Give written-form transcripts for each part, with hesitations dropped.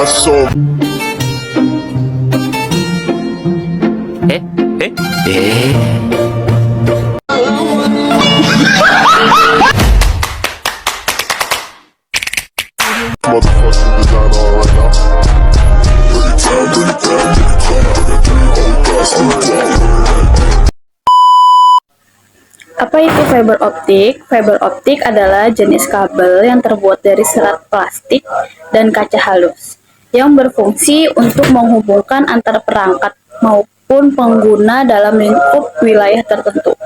corazón. Eh, eh. Motherfucking design all right now. Break it down, break it down, break it down. I got three whole thoughts to it down. Apa itu fiber optik? Fiber optik adalah jenis kabel yang terbuat dari serat plastik dan kaca halus yang berfungsi untuk menghubungkan antar perangkat maupun pengguna dalam lingkup wilayah tertentu.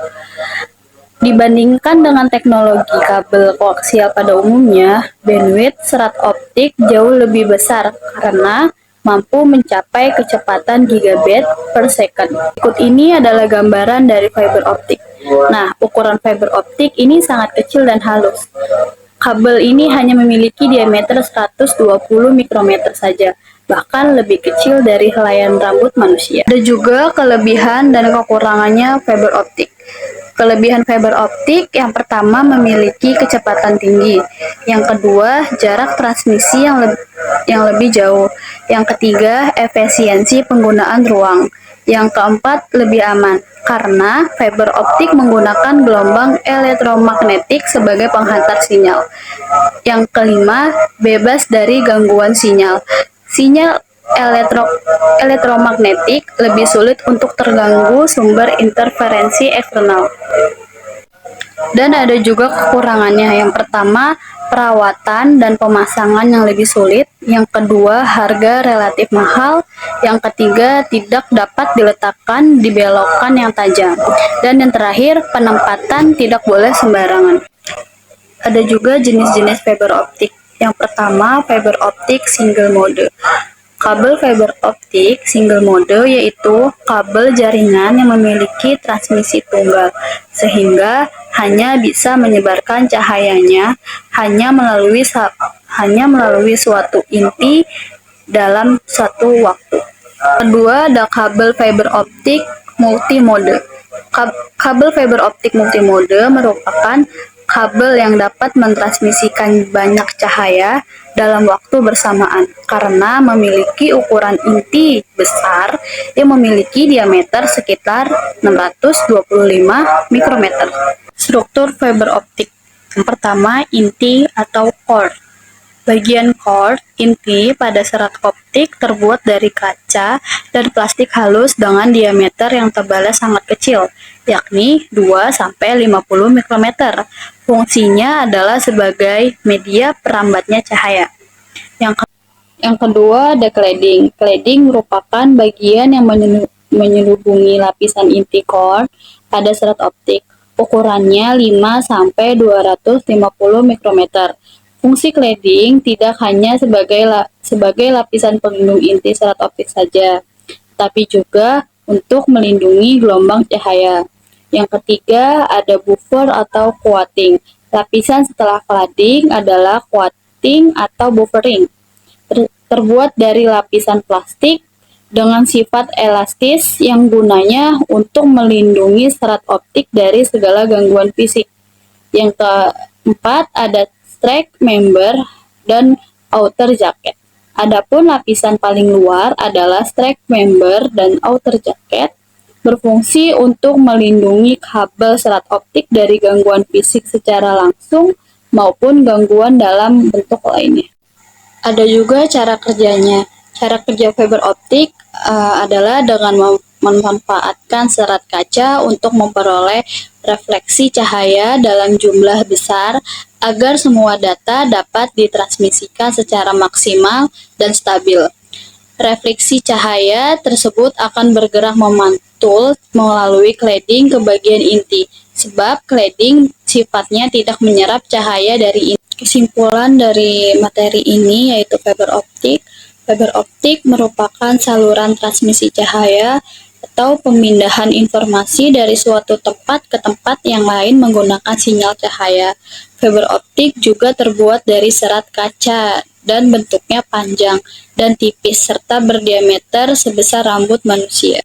Dibandingkan dengan teknologi kabel koaksial pada umumnya, bandwidth serat optik jauh lebih besar karena mampu mencapai kecepatan gigabit per second. Berikut ini adalah gambaran dari fiber optik. Nah, ukuran fiber optik ini sangat kecil dan halus. Kabel ini hanya memiliki diameter 120 mikrometer saja, bahkan lebih kecil dari helaian rambut manusia. Ada juga kelebihan dan kekurangannya fiber optik. Kelebihan fiber optik yang pertama memiliki kecepatan tinggi, yang kedua jarak transmisi yang lebih jauh, yang ketiga efisiensi penggunaan ruang, yang keempat lebih aman karena fiber optik menggunakan gelombang elektromagnetik sebagai penghantar sinyal, yang kelima bebas dari gangguan sinyal. Sinyal elektromagnetik lebih sulit untuk terganggu sumber interferensi eksternal. Dan ada juga kekurangannya. Yang pertama, perawatan dan pemasangan yang lebih sulit. Yang kedua, harga relatif mahal. Yang ketiga, tidak dapat diletakkan di belokan yang tajam. Dan yang terakhir, penempatan tidak boleh sembarangan. Ada juga jenis-jenis fiber optik. Yang pertama, fiber optik single mode. Kabel fiber optik single mode yaitu kabel jaringan yang memiliki transmisi tunggal, sehingga hanya bisa menyebarkan cahayanya hanya melalui suatu inti dalam suatu waktu. Kedua, ada kabel fiber optik multimode. Kabel fiber optik multimode merupakan kabel yang dapat mentransmisikan banyak cahaya dalam waktu bersamaan karena memiliki ukuran inti besar yang memiliki diameter sekitar 625 mikrometer. Struktur fiber optik. Yang pertama, inti atau core. Bagian core, inti pada serat optik terbuat dari kaca dan plastik halus dengan diameter yang tebalnya sangat kecil, yakni 2-50 mikrometer. Fungsinya adalah sebagai media perambatnya cahaya. Yang kedua ada cladding. Cladding merupakan bagian yang menyelubungi lapisan inti core pada serat optik. Ukurannya 5-250 mikrometer. Fungsi cladding tidak hanya sebagai lapisan pelindung inti serat optik saja, tapi juga untuk melindungi gelombang cahaya. Yang ketiga ada buffer atau coating. Lapisan setelah cladding adalah coating atau buffering. Terbuat dari lapisan plastik dengan sifat elastis yang gunanya untuk melindungi serat optik dari segala gangguan fisik. Yang keempat ada strake member dan outer jacket. Adapun lapisan paling luar adalah strake member dan outer jacket, berfungsi untuk melindungi kabel serat optik dari gangguan fisik secara langsung maupun gangguan dalam bentuk lainnya. Ada juga cara kerjanya. Cara kerja fiber optik adalah dengan memanfaatkan serat kaca untuk memperoleh refleksi cahaya dalam jumlah besar agar semua data dapat ditransmisikan secara maksimal dan stabil. Refleksi cahaya tersebut akan bergerak memantul melalui cladding ke bagian inti, sebab cladding sifatnya tidak menyerap cahaya dari inti. Kesimpulan dari materi ini yaitu fiber optik. Fiber optik merupakan saluran transmisi cahaya atau pemindahan informasi dari suatu tempat ke tempat yang lain menggunakan sinyal cahaya. Fiber optik juga terbuat dari serat kaca dan bentuknya panjang dan tipis serta berdiameter sebesar rambut manusia.